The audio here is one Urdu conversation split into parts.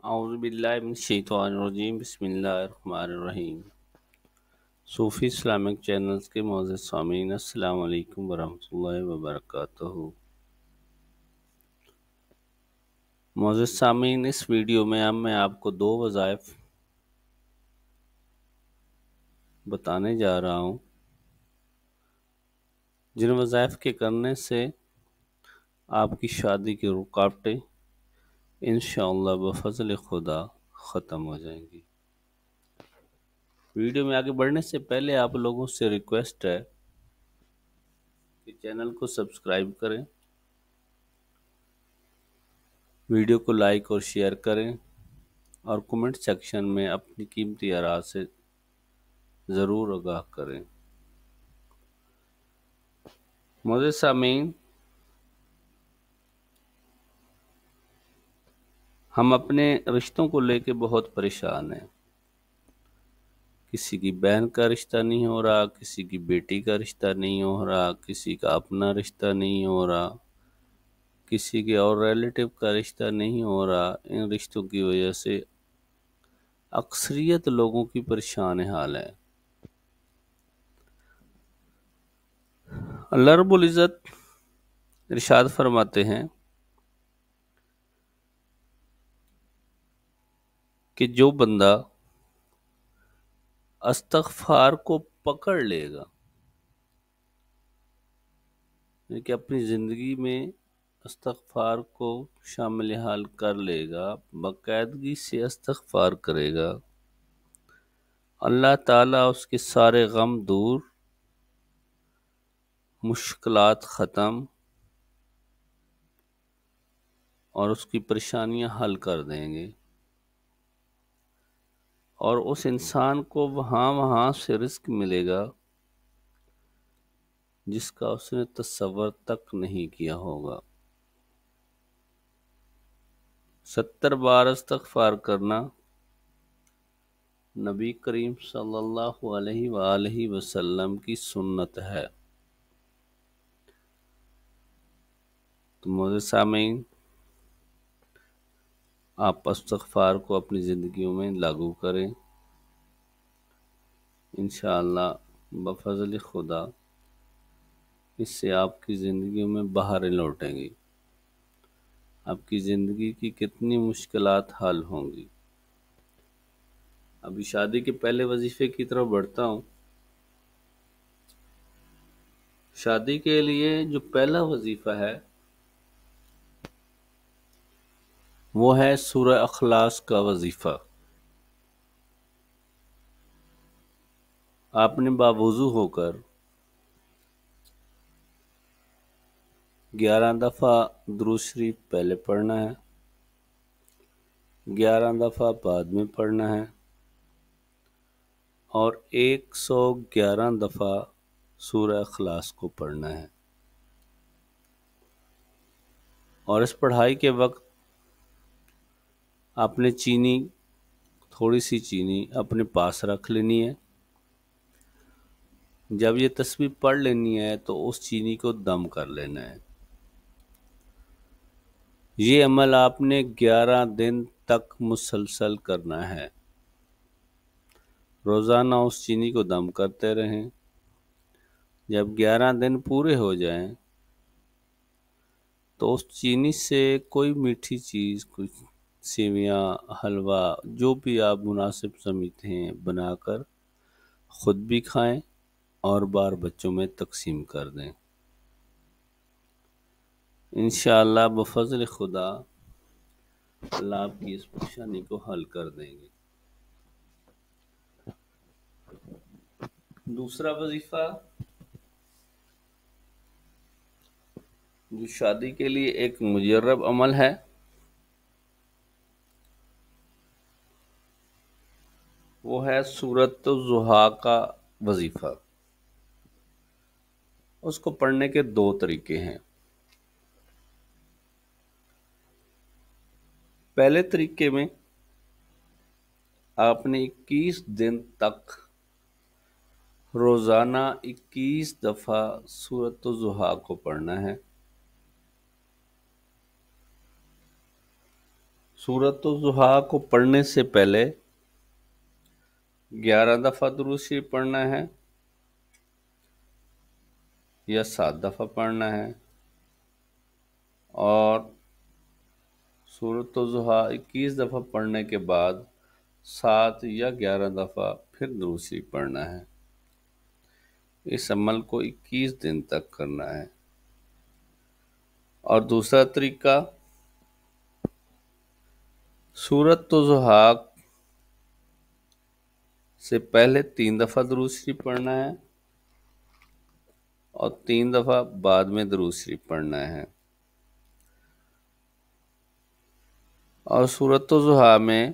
اعوذ باللہ من الشیطان الرجیم بسم اللہ الرحمن الرحیم۔ صوفی اسلامک چینلز کے معزز سامعین، السلام علیکم ورحمۃ اللہ وبرکاتہ۔ معزز سامعین، اس ویڈیو میں میں آپ کو دو وظائف بتانے جا رہا ہوں جن وظائف کے کرنے سے آپ کی شادی کی رکاوٹیں انشاءاللہ بفضل خدا ختم ہو جائیں گی۔ ویڈیو میں آگے بڑھنے سے پہلے آپ لوگوں سے ریکویسٹ ہے کہ چینل کو سبسکرائب کریں، ویڈیو کو لائک اور شیئر کریں اور کمنٹ سیکشن میں اپنی قیمتی آراء سے ضرور آگاہ کریں۔ معزز سامعین، ہم اپنے رشتوں کو لے کے بہت پریشان ہیں۔ کسی کی بہن کا رشتہ نہیں ہو رہا، کسی کی بیٹی کا رشتہ نہیں ہو رہا، کسی کا اپنا رشتہ نہیں ہو رہا، کسی کے اور ریلیٹو کا رشتہ نہیں ہو رہا۔ ان رشتوں کی وجہ سے اکثریت لوگوں کی پریشان حال ہے۔ اللہ رب العزت ارشاد فرماتے ہیں کہ جو بندہ استغفار کو پکڑ لے گا، یعنی کہ اپنی زندگی میں استغفار کو شامل حال کر لے گا، باقاعدگی سے استغفار کرے گا، اللہ تعالیٰ اس کے سارے غم دور، مشکلات ختم اور اس کی پریشانیاں حل کر دیں گے، اور اس انسان کو وہاں سے رزق ملے گا جس کا اس نے تصور تک نہیں کیا ہوگا۔ 70 بار استغفار کرنا نبی کریم صلی اللہ علیہ وآلہ وسلم کی سنت ہے۔ تو معزز سامعین، آپ استغفار کو اپنی زندگیوں میں لاگو کریں، انشاءاللہ بفضل خدا اس سے آپ کی زندگیوں میں بہاریں لوٹیں گی، آپ کی زندگی کی کتنی مشکلات حل ہوں گی۔ ابھی شادی کے پہلے وظیفے کی طرف بڑھتا ہوں۔ شادی کے لیے جو پہلا وظیفہ ہے وہ ہے سورہ اخلاص کا وظیفہ۔ آپ نے باوضو ہو کر 11 دفعہ درود شریف پہلے پڑھنا ہے، 11 دفعہ بعد میں پڑھنا ہے، اور 111 دفعہ سورہ اخلاص کو پڑھنا ہے۔ اور اس پڑھائی کے وقت آپ نے تھوڑی سی چینی اپنے پاس رکھ لینی ہے۔ جب یہ تسبیح پڑھ لینی ہے تو اس چینی کو دم کر لینا ہے۔ یہ عمل آپ نے 11 دن تک مسلسل کرنا ہے۔ روزانہ اس چینی کو دم کرتے رہیں۔ جب 11 دن پورے ہو جائیں تو اس چینی سے کوئی میٹھی چیز، کچھ سیویاں، حلوہ، جو بھی آپ مناسب سمجھتے ہیں بنا کر خود بھی کھائیں اور بار بچوں میں تقسیم کر دیں۔ انشاءاللہ بفضل خدا اللہ آپ کی اس پریشانی کو حل کر دیں گے۔ دوسرا وظیفہ جو شادی کے لیے ایک مجرب عمل ہے وہ ہے سورۃ الضحیٰ کا وظیفہ۔ اس کو پڑھنے کے 2 طریقے ہیں۔ پہلے طریقے میں آپ نے 21 دن تک روزانہ 21 دفعہ سورۃ الضحیٰ کو پڑھنا ہے۔ سورۃ الضحیٰ کو پڑھنے سے پہلے 11 دفعہ درود شریف پڑھنا ہے یا 7 دفعہ پڑھنا ہے، اور سورۃ الضحیٰ 21 دفعہ پڑھنے کے بعد 7 یا 11 دفعہ پھر درود شریف پڑھنا ہے۔ اس عمل کو 21 دن تک کرنا ہے۔ اور دوسرا طریقہ، سورۃ الضحیٰ سے پہلے 3 دفعہ درود شریف پڑھنا ہے اور 3 دفعہ بعد میں درود شریف پڑھنا ہے۔ اور سورۃ الضحیٰ میں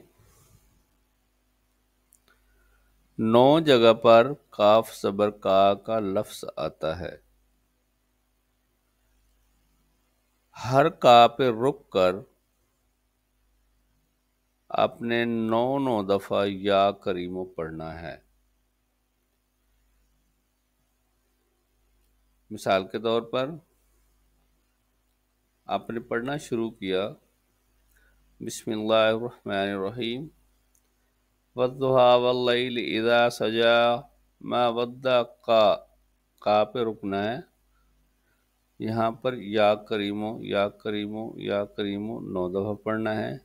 9 جگہ پر کاف زبر کا لفظ آتا ہے۔ ہر کا پہ رک کر آپ نے 9 دفعہ یا کریمو پڑھنا ہے۔ مثال کے طور پر آپ نے پڑھنا شروع کیا، بسم اللہ الرحمن الرحیم، والضحیٰ واللیل اذا سجا ما ودعک، کا پہ رکنا ہے۔ یہاں پر یا کریمو یا کریمو یا کریمو 9 دفعہ پڑھنا ہے۔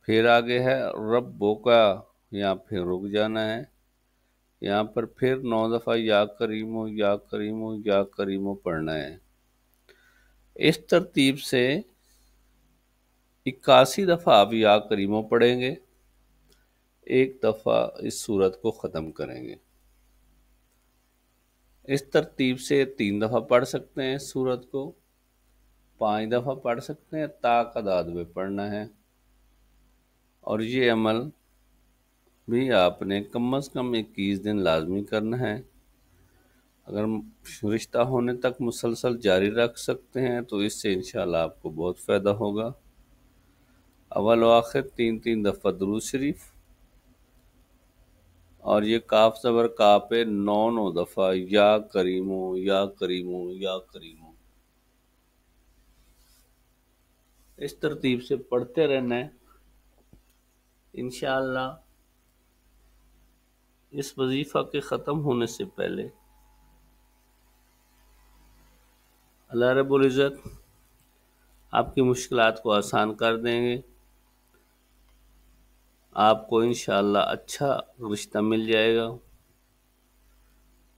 پھر آگے ہے ربک، یہاں پھر رک جانا ہے۔ یہاں پر پھر 9 دفعہ یا کریمو یا کریمو یا کریمو پڑھنا ہے۔ اس ترتیب سے 81 دفعہ آپ یا کریمو پڑھیں گے، 1 دفعہ اس سورت کو ختم کریں گے۔ اس ترتیب سے 3 دفعہ پڑھ سکتے ہیں اس سورت کو، 5 دفعہ پڑھ سکتے ہیں، تا تعداد میں پڑھنا ہے۔ اور یہ عمل بھی آپ نے کم از کم 21 دن لازمی کرنا ہے۔ اگر رشتہ ہونے تک مسلسل جاری رکھ سکتے ہیں تو اس سے انشاءاللہ آپ کو بہت فائدہ ہوگا۔ اول و آخر 3 دفعہ درود شریف، اور یہ کاف زبر کا پہ 9 دفعہ یا کریمو یا کریمو یا کریمو، اس ترتیب سے پڑھتے رہنا ہے۔ انشاءاللہ اس وظیفہ کے ختم ہونے سے پہلے اللہ رب العزت آپ کی مشکلات کو آسان کر دیں گے۔ آپ کو انشاءاللہ اچھا رشتہ مل جائے گا،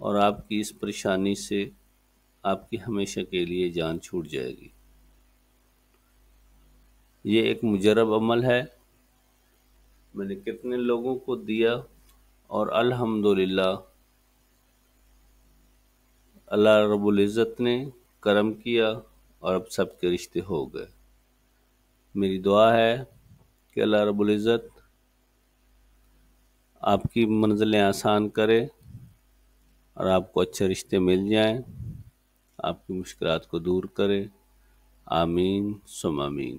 اور آپ کی اس پریشانی سے آپ کی ہمیشہ کے لیے جان چھوٹ جائے گی۔ یہ ایک مجرب عمل ہے، میں نے کتنے لوگوں کو دیا اور الحمدللہ اللہ رب العزت نے کرم کیا اور اب سب کے رشتے ہو گئے۔ میری دعا ہے کہ اللہ رب العزت آپ کی منزلیں آسان کرے اور آپ کو اچھے رشتے مل جائیں، آپ کی مشکلات کو دور کرے۔ آمین ثم آمین۔